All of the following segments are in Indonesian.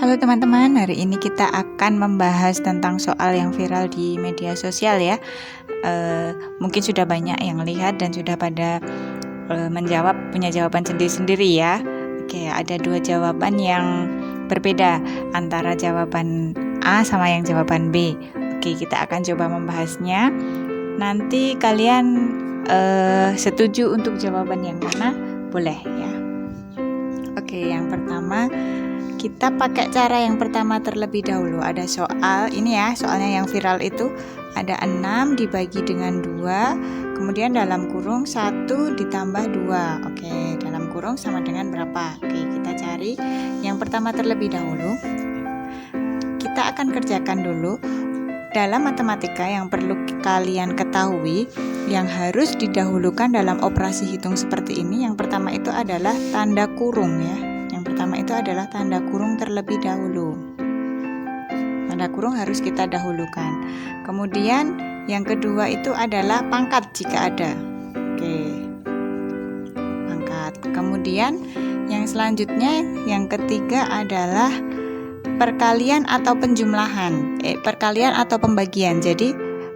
Halo teman-teman, hari ini kita akan membahas tentang soal yang viral di media sosial ya. Mungkin sudah banyak yang lihat dan sudah pada menjawab, punya jawaban sendiri-sendiri ya. Oke, ada dua jawaban yang berbeda antara jawaban A sama yang jawaban B. Oke, kita akan coba membahasnya. Nanti kalian setuju untuk jawaban yang mana? Boleh ya. Oke, yang pertama kita pakai cara yang pertama terlebih dahulu. Ada soal, ini ya soalnya yang viral itu. Ada 6 dibagi dengan 2, kemudian dalam kurung 1 ditambah 2. Oke, dalam kurung sama dengan berapa? Oke, kita cari yang pertama terlebih dahulu. Kita akan kerjakan dulu. Dalam matematika yang perlu kalian ketahui, yang harus didahulukan dalam operasi hitung seperti ini, yang pertama itu adalah tanda kurung ya. Pertama itu adalah tanda kurung terlebih dahulu. Tanda kurung harus kita dahulukan. Kemudian yang kedua itu adalah pangkat jika ada. Oke. Pangkat. Kemudian yang selanjutnya yang ketiga adalah perkalian atau penjumlahan. Perkalian atau pembagian. Jadi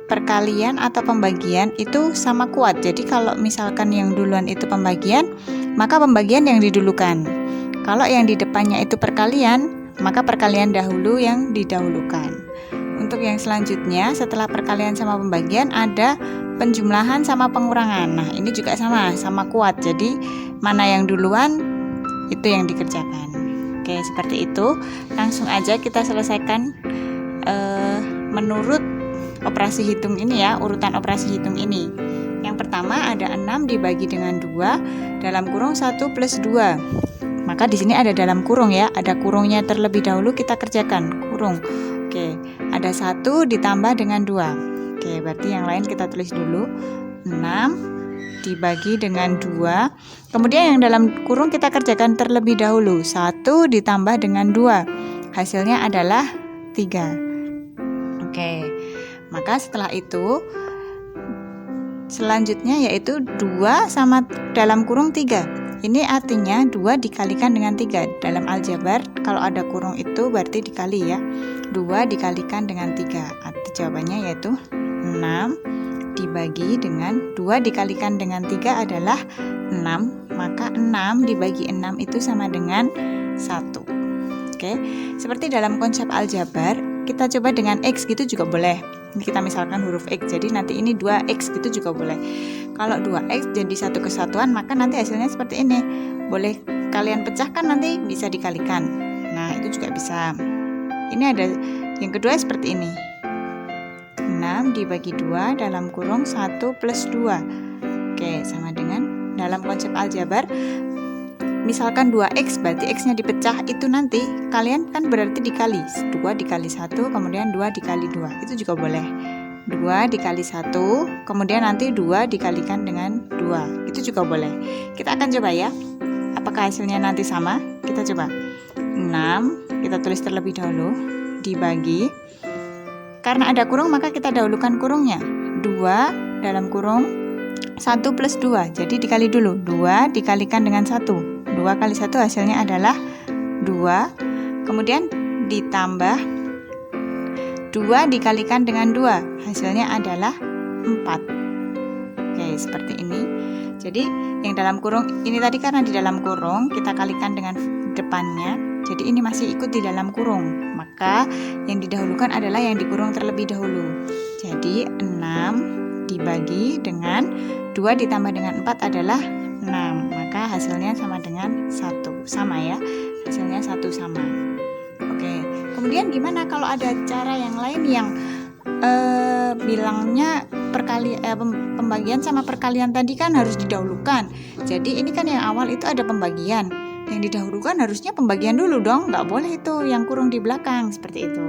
perkalian atau pembagian itu sama kuat. Jadi kalau misalkan yang duluan itu pembagian, maka pembagian yang didulukan. Kalau yang di depannya itu perkalian, maka perkalian dahulu yang didahulukan. Untuk yang selanjutnya, setelah perkalian sama pembagian, ada penjumlahan sama pengurangan. Nah, ini juga sama kuat. Jadi, mana yang duluan, itu yang dikerjakan. Oke, seperti itu. Langsung aja kita selesaikan menurut operasi hitung ini ya, urutan operasi hitung ini. Yang pertama ada 6 dibagi dengan 2, dalam kurung 1 plus 2. Maka di sini ada dalam kurung ya, ada kurungnya terlebih dahulu kita kerjakan kurung. Oke, ada 1 ditambah dengan 2. Oke, berarti yang lain kita tulis dulu. 6 dibagi dengan 2. Kemudian yang dalam kurung kita kerjakan terlebih dahulu. 1 ditambah dengan 2. Hasilnya adalah 3. Oke, maka setelah itu selanjutnya yaitu 2 sama dalam kurung 3. Ini artinya 2 dikalikan dengan 3. Dalam aljabar kalau ada kurung itu berarti dikali ya. 2 dikalikan dengan 3. Arti jawabannya yaitu 6 dibagi dengan 2 dikalikan dengan 3 adalah 6. Maka 6 dibagi 6 itu sama dengan 1. Oke, seperti dalam konsep aljabar, kita coba dengan X gitu juga boleh. Kita misalkan huruf X, jadi nanti ini 2X gitu juga boleh. Kalau 2X jadi satu kesatuan, maka nanti hasilnya seperti ini. Boleh kalian pecahkan, nanti bisa dikalikan. Nah, itu juga bisa. Ini ada yang kedua seperti ini. 6 dibagi 2 dalam kurung 1 plus 2. Oke, sama dengan dalam konsep aljabar. Misalkan 2X berarti X-nya dipecah, itu nanti kalian kan berarti dikali 2 dikali 1, kemudian 2 dikali 2, itu juga boleh. 2 dikali 1, kemudian nanti 2 dikalikan dengan 2, itu juga boleh. Kita akan coba ya, apakah hasilnya nanti sama? Kita coba. 6 kita tulis terlebih dahulu, dibagi, karena ada kurung maka kita dahulukan kurungnya. 2 dalam kurung 1 plus 2, jadi dikali dulu. 2 dikalikan dengan 1, 2 kali 1 hasilnya adalah 2. Kemudian ditambah 2 dikalikan dengan 2, hasilnya adalah 4. Oke, seperti ini. Jadi yang dalam kurung ini tadi karena di dalam kurung kita kalikan dengan depannya, jadi ini masih ikut di dalam kurung. Maka yang didahulukan adalah yang dikurung terlebih dahulu. Jadi 6 dibagi dengan 2 ditambah dengan 4 adalah 6. Maka hasilnya sama dengan 1. Sama ya, hasilnya 1 sama. Oke, kemudian gimana kalau ada cara yang lain yang bilangnya pembagian sama perkalian tadi kan harus didahulukan. Jadi ini kan yang awal itu ada pembagian, yang didahulukan harusnya pembagian dulu dong, nggak boleh itu yang kurung di belakang, seperti itu.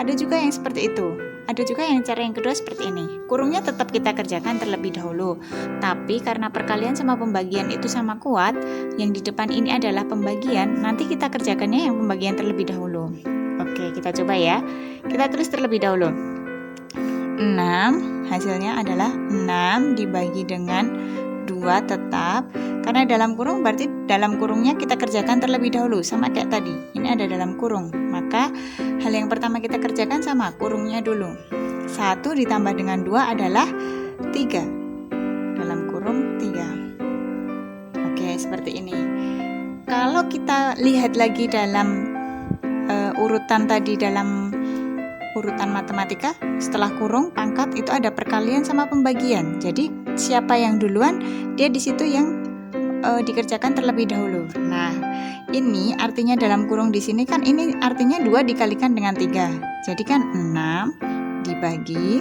Ada juga yang seperti itu. Ada juga yang cara yang kedua seperti ini. Kurungnya tetap kita kerjakan terlebih dahulu, tapi karena perkalian sama pembagian itu sama kuat, yang di depan ini adalah pembagian, nanti kita kerjakannya yang pembagian terlebih dahulu. Oke, kita coba ya. Kita tulis terlebih dahulu. 6 hasilnya adalah 6 dibagi dengan 2 tetap, karena dalam kurung berarti dalam kurungnya kita kerjakan terlebih dahulu, sama kayak tadi. Ini ada dalam kurung, maka hal yang pertama kita kerjakan sama kurungnya dulu. 1 ditambah dengan 2 adalah 3, dalam kurung 3. Oke, seperti ini. Kalau kita lihat lagi dalam urutan tadi, dalam urutan matematika, setelah kurung pangkat itu ada perkalian sama pembagian. Jadi siapa yang duluan, dia di situ yang dikerjakan terlebih dahulu. Nah, ini artinya dalam kurung di sini kan ini artinya 2 dikalikan dengan 3. Jadi kan 6 dibagi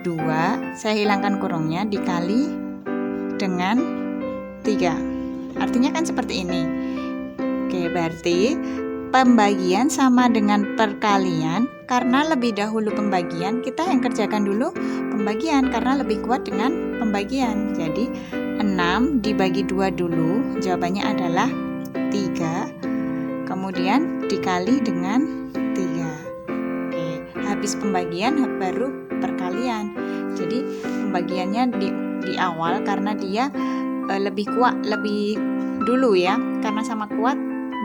2, saya hilangkan kurungnya, dikali dengan 3. Artinya kan seperti ini. Oke, berarti pembagian sama dengan perkalian. Karena lebih dahulu pembagian, kita yang kerjakan dulu pembagian karena lebih kuat dengan pembagian. Jadi 6 dibagi 2 dulu, jawabannya adalah 3. Kemudian dikali dengan 3. Oke, habis pembagian baru perkalian. Jadi pembagiannya di awal karena dia lebih kuat, lebih dulu ya, karena sama kuat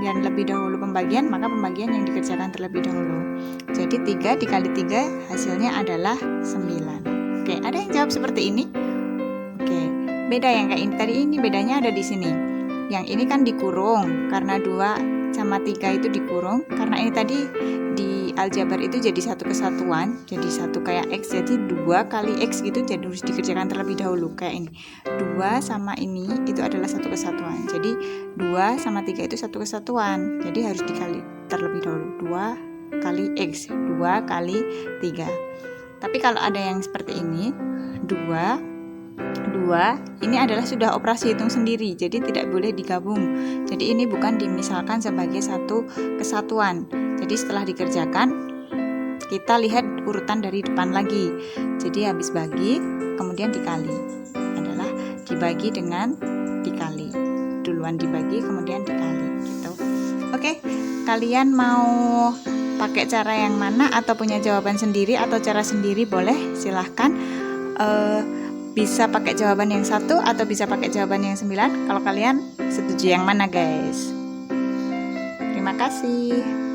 dan lebih dahulu pembagian, maka pembagian yang dikerjakan terlebih dahulu. Jadi 3 dikali 3 hasilnya adalah 9. Oke, ada yang jawab seperti ini? Oke, beda yang kayak ini tadi, ini bedanya ada di sini. Yang ini kan dikurung, karena 2 sama 3 itu dikurung. Karena ini tadi di aljabar itu jadi satu kesatuan, jadi satu kayak X, jadi 2 kali X gitu, jadi harus dikerjakan terlebih dahulu. Kayak ini 2 sama ini itu adalah satu kesatuan, jadi 2 sama 3 itu satu kesatuan, jadi harus dikali terlebih dahulu. 2 kali X, 2 kali 3. Tapi kalau ada yang seperti ini, 2 ini adalah sudah operasi hitung sendiri, jadi tidak boleh digabung. Jadi ini bukan dimisalkan sebagai satu kesatuan. Jadi setelah dikerjakan, kita lihat urutan dari depan lagi. Jadi habis bagi, kemudian dikali. Adalah dibagi dengan dikali. Duluan dibagi, kemudian dikali. Gitu. Oke, kalian mau pakai cara yang mana atau punya jawaban sendiri atau cara sendiri boleh, silahkan. Bisa pakai jawaban yang 1 atau bisa pakai jawaban yang 9. Kalau kalian setuju yang mana guys? Terima kasih.